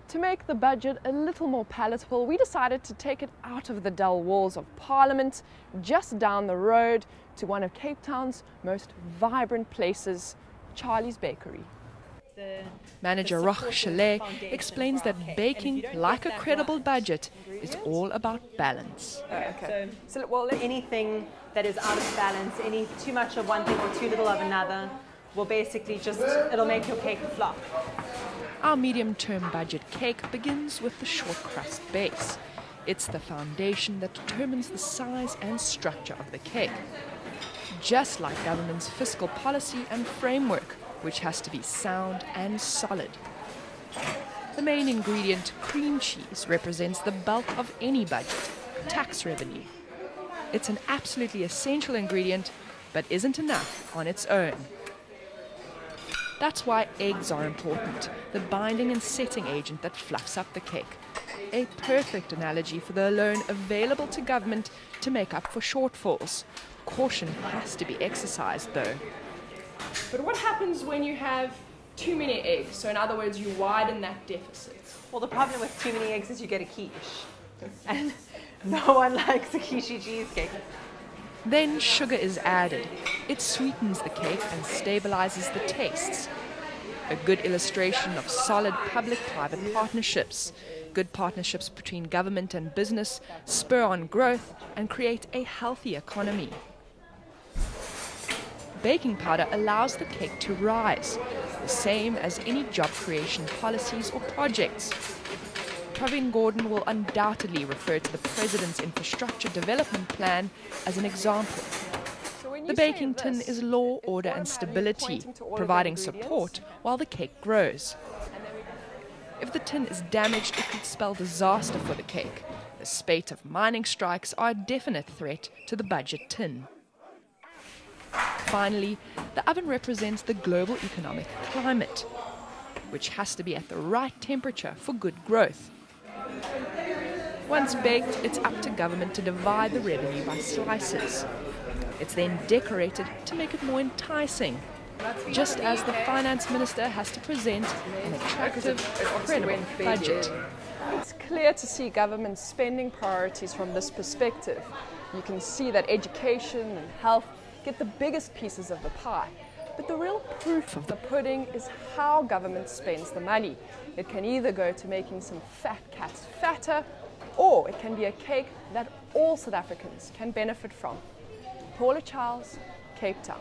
To make the budget a little more palatable, we decided to take it out of the dull walls of Parliament, just down the road to one of Cape Town's most vibrant places, Charly's Bakery. Manager Roch Schollij explains that baking, like a credible budget, is all about balance. So anything that is out of balance, any too much of one thing or too little of another, will basically it'll make your cake flop. Our medium-term budget cake begins with the short crust base. It's the foundation that determines the size and structure of the cake. Just like government's fiscal policy and framework, which has to be sound and solid. The main ingredient, cream cheese, represents the bulk of any budget, tax revenue. It's an absolutely essential ingredient, but isn't enough on its own. That's why eggs are important, the binding and setting agent that fluffs up the cake. A perfect analogy for the loan available to government to make up for shortfalls. Caution has to be exercised though. But what happens when you have too many eggs? So in other words, you widen that deficit. Well, the problem with too many eggs is you get a quiche. And no one likes a quiche cheesecake. Then sugar is added. It sweetens the cake and stabilizes the tastes. A good illustration of solid public-private partnerships. Good partnerships between government and business spur on growth and create a healthy economy. Baking powder allows the cake to rise, the same as any job creation policies or projects. Pravin Gordhan will undoubtedly refer to the President's Infrastructure Development Plan as an example. The baking tin is law, order and stability, providing support while the cake grows. If the tin is damaged, it could spell disaster for the cake. The spate of mining strikes are a definite threat to the budget tin. Finally, the oven represents the global economic climate, which has to be at the right temperature for good growth. Once baked, it's up to government to divide the revenue by slices. It's then decorated to make it more enticing, just as the finance minister has to present an attractive, credible budget. It's clear to see government spending priorities from this perspective. You can see that education and health get the biggest pieces of the pie. But the real proof of the pudding is how government spends the money. It can either go to making some fat cats fatter, or it can be a cake that all South Africans can benefit from. Paula Chowles, Cape Town.